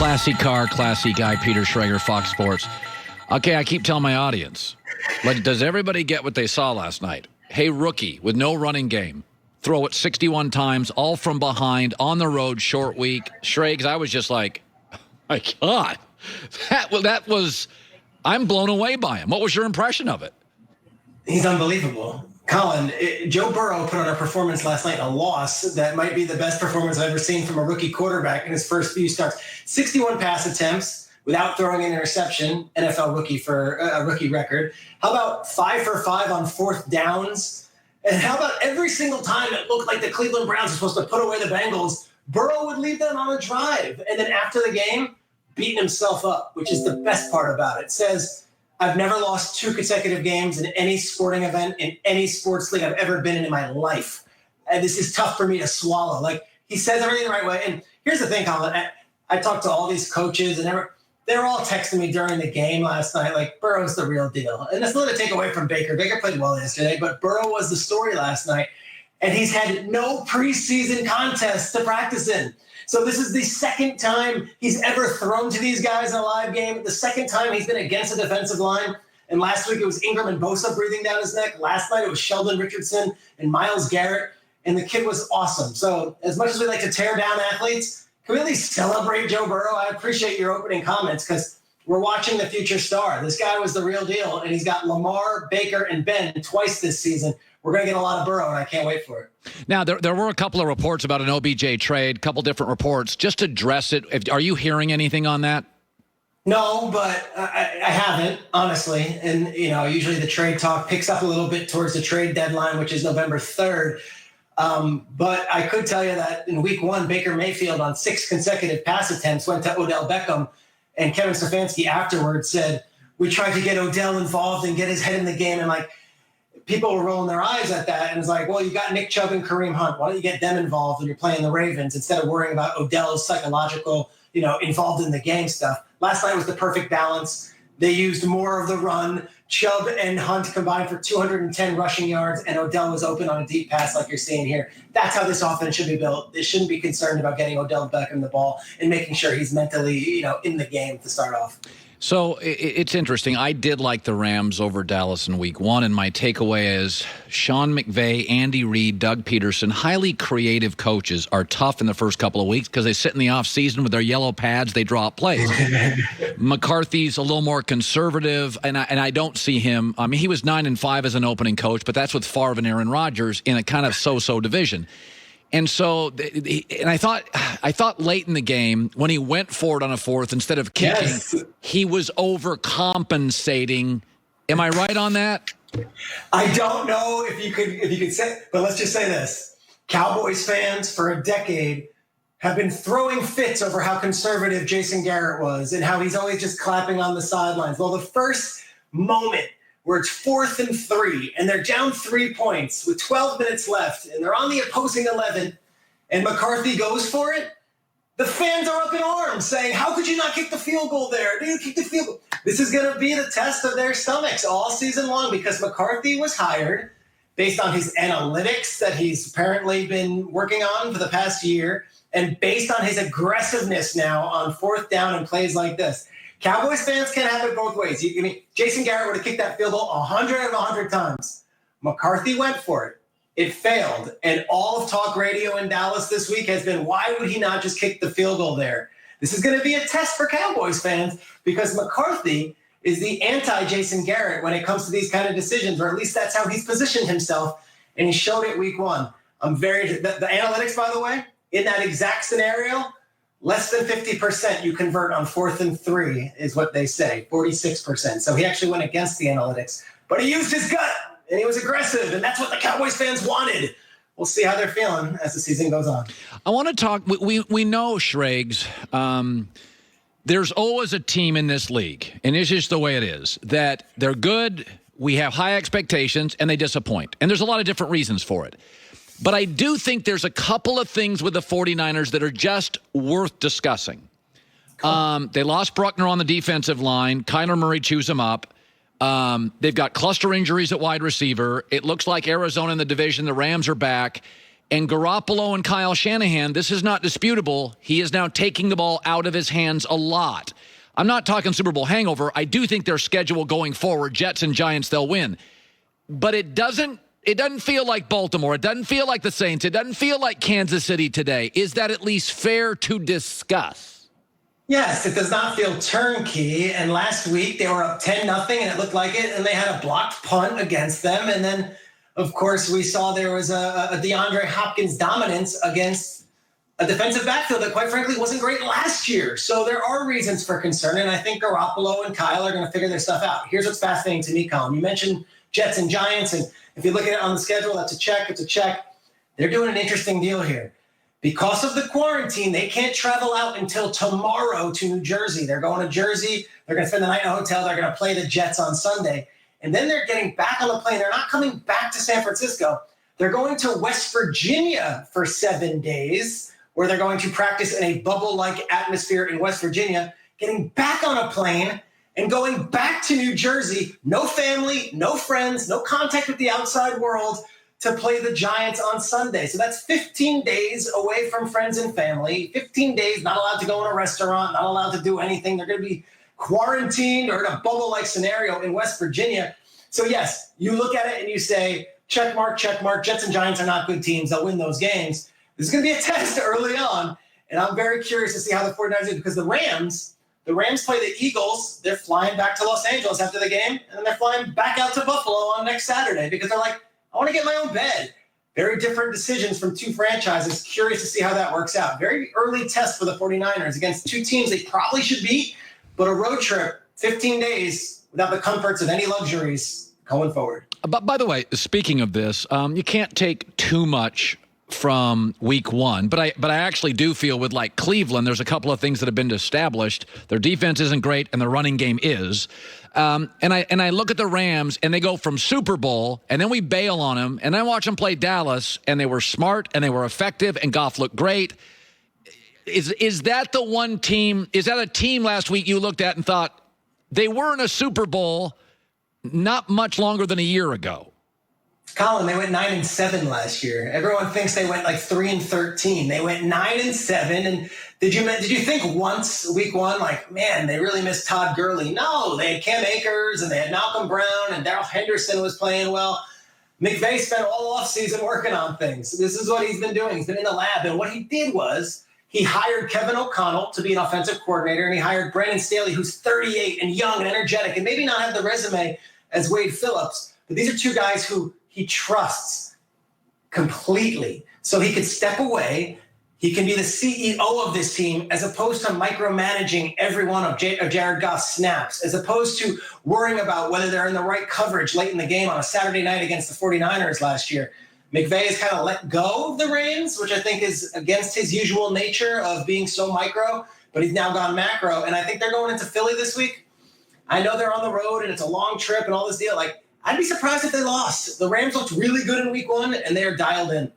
Classy car, classy guy, Peter Schrager, Fox Sports. Okay, I keep telling my audience, does everybody get what they saw last night? Hey, rookie with no running game. Throw it 61 times, all from behind, on the road, short week. Schrags, I was just like, oh my God. That was, I'm blown away by him. What was your impression of it? He's unbelievable. Colin, Joe Burrow put on a performance last night, a loss that might be the best performance I've ever seen from a rookie quarterback in his first few starts. 61 pass attempts without throwing an interception, NFL rookie for a rookie record. How about 5 for 5 on fourth downs? And how about every single time it looked like the Cleveland Browns were supposed to put away the Bengals, Burrow would lead them on a drive. And then after the game, beating himself up, which is the best part about it. Says, I've never lost 2 consecutive games in any sporting event, in any sports league I've ever been in my life. And this is tough for me to swallow. Like, he says everything the right way. And here's the thing, Colin. I talked to all these coaches, and they're all texting me during the game last night, like, Burrow's the real deal. And that's not a take away from Baker. Baker played well yesterday, but Burrow was the story last night. And he's had no preseason contests to practice in. So this is the second time he's ever thrown to these guys in a live game, the second time he's been against a defensive line. And last week it was Ingram and Bosa breathing down his neck. Last night it was Sheldon Richardson and Myles Garrett. And the kid was awesome. So as much as we like to tear down athletes, can we at least celebrate Joe Burrow? I appreciate your opening comments because we're watching the future star. This guy was the real deal. And he's got Lamar, Baker, and Ben twice this season. We're going to get a lot of Burrow, and I can't wait for it. Now, there were a couple of reports about an OBJ trade, a couple different reports. Just to address it, are you hearing anything on that? No, but I haven't, honestly. And, usually the trade talk picks up a little bit towards the trade deadline, which is November 3rd. But I could tell you that in week 1, Baker Mayfield on 6 consecutive pass attempts went to Odell Beckham, and Kevin Stefanski afterwards said, we tried to get Odell involved and get his head in the game, and people were rolling their eyes at that, and it's like, well, you got Nick Chubb and Kareem Hunt. Why don't you get them involved when you're playing the Ravens instead of worrying about Odell's psychological, involved in the game stuff? Last night was the perfect balance. They used more of the run. Chubb and Hunt combined for 210 rushing yards, and Odell was open on a deep pass like you're seeing here. That's how this offense should be built. They shouldn't be concerned about getting Odell Beckham the ball and making sure he's mentally, in the game to start off. So it's interesting. I did like the Rams over Dallas in week 1, and my takeaway is Sean McVay, Andy Reid, Doug Peterson, highly creative coaches are tough in the first couple of weeks because they sit in the offseason with their yellow pads, they draw up plays. McCarthy's a little more conservative, and I don't see him. I mean, he was 9-5 as an opening coach, but that's with Favre and Aaron Rodgers in a kind of so-so division. And so, and I thought late in the game when he went for it on a fourth instead of kicking, he was overcompensating. Am I right on that? I don't know if you could say, but let's just say this: Cowboys fans for a decade have been throwing fits over how conservative Jason Garrett was and how he's always just clapping on the sidelines. Well, the first moment where it's 4th and 3, and they're down 3 points with 12 minutes left, and they're on the opposing 11, and McCarthy goes for it, the fans are up in arms saying, how could you not kick the field goal there? Did you kick the field goal? This is going to be the test of their stomachs all season long because McCarthy was hired based on his analytics that he's apparently been working on for the past year, and based on his aggressiveness now on 4th down and plays like this. Cowboys fans can't have it both ways. Jason Garrett would have kicked that field goal 100 times. McCarthy went for it. It failed. And all of talk radio in Dallas this week has been, why would he not just kick the field goal there? This is going to be a test for Cowboys fans because McCarthy is the anti-Jason Garrett when it comes to these kind of decisions, or at least that's how he's positioned himself. And he showed it week 1. The analytics, by the way, in that exact scenario, less than 50% you convert on 4th and 3 is what they say, 46%. So he actually went against the analytics, but he used his gut and he was aggressive, and that's what the Cowboys fans wanted. We'll see how they're feeling as the season goes on. I want to talk. We know, Schrags, there's always a team in this league, and it's just the way it is, that they're good, we have high expectations, and they disappoint. And there's a lot of different reasons for it. But I do think there's a couple of things with the 49ers that are just worth discussing. They lost Bruckner on the defensive line. Kyler Murray chews him up. They've got cluster injuries at wide receiver. It looks like Arizona in the division, the Rams are back. And Garoppolo and Kyle Shanahan, this is not disputable. He is now taking the ball out of his hands a lot. I'm not talking Super Bowl hangover. I do think their schedule going forward, Jets and Giants, they'll win. But it doesn't feel like Baltimore. It doesn't feel like the Saints. It doesn't feel like Kansas City today. Is that at least fair to discuss? Yes, it does not feel turnkey. And last week they were up 10-0 and it looked like it. And they had a blocked punt against them. And then, of course, we saw there was a DeAndre Hopkins dominance against a defensive backfield that, quite frankly, wasn't great last year. So there are reasons for concern. And I think Garoppolo and Kyle are going to figure their stuff out. Here's what's fascinating to me, Colin. You mentioned Jets and Giants. And if you look at it on the schedule, that's a check. It's a check. They're doing an interesting deal here. Because of the quarantine, they can't travel out until tomorrow to New Jersey. They're going to Jersey. They're going to spend the night in a hotel. They're going to play the Jets on Sunday. And then they're getting back on the plane. They're not coming back to San Francisco. They're going to West Virginia for 7 days, where they're going to practice in a bubble-like atmosphere in West Virginia, getting back on a plane and going back to New Jersey. No family, no friends, no contact with the outside world, to play the Giants on Sunday. So that's 15 days away from friends and family, 15 days not allowed to go in a restaurant, not allowed to do anything. They're going to be quarantined or in a bubble-like scenario in West Virginia. So yes, you look at it and you say, check mark, check mark. Jets and Giants are not good teams. They'll win those games. This is going to be a test early on. And I'm very curious to see how the 49ers do, because the Rams play the Eagles. They're flying back to Los Angeles after the game, and then they're flying back out to Buffalo on next Saturday because they're like, I want to get my own bed. Very different decisions from two franchises. Curious to see how that works out. Very early test for the 49ers against two teams they probably should beat, but a road trip, 15 days without the comforts of any luxuries going forward. But by the way, speaking of this, you can't take too much from week one, but I actually do feel with like Cleveland, there's a couple of things that have been established. Their defense isn't great, and their running game is. And I look at the Rams, and they go from Super Bowl, and then we bail on them, and then watch them play Dallas, and they were smart, and they were effective, and Goff looked great. Is that the one team? Is that a team last week you looked at and thought they were in a Super Bowl not much longer than a year ago? Colin, they went 9-7 last year. Everyone thinks they went like 3-13. They went 9-7. And did you think once week one, like, man, they really missed Todd Gurley? No, they had Cam Akers and they had Malcolm Brown and Darrell Henderson was playing well. McVay spent all offseason working on things. This is what he's been doing. He's been in the lab. And what he did was he hired Kevin O'Connell to be an offensive coordinator, and he hired Brandon Staley, who's 38 and young and energetic and maybe not have the resume as Wade Phillips. But these are two guys who he trusts completely. So he could step away. He can be the CEO of this team as opposed to micromanaging every one of Jared Goff's snaps, as opposed to worrying about whether they're in the right coverage late in the game on a Saturday night against the 49ers last year. McVay has kind of let go of the reins, which I think is against his usual nature of being so micro, but he's now gone macro. And I think they're going into Philly this week. I know they're on the road and it's a long trip and all this deal. Like, I'd be surprised if they lost. The Rams looked really good in week one, and they are dialed in.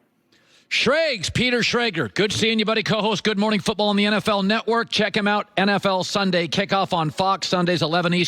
Schrags, Peter Schrager. Good seeing you, buddy. Co-host Good Morning Football on the NFL Network. Check him out. NFL Sunday kickoff on Fox, Sundays 11 Eastern.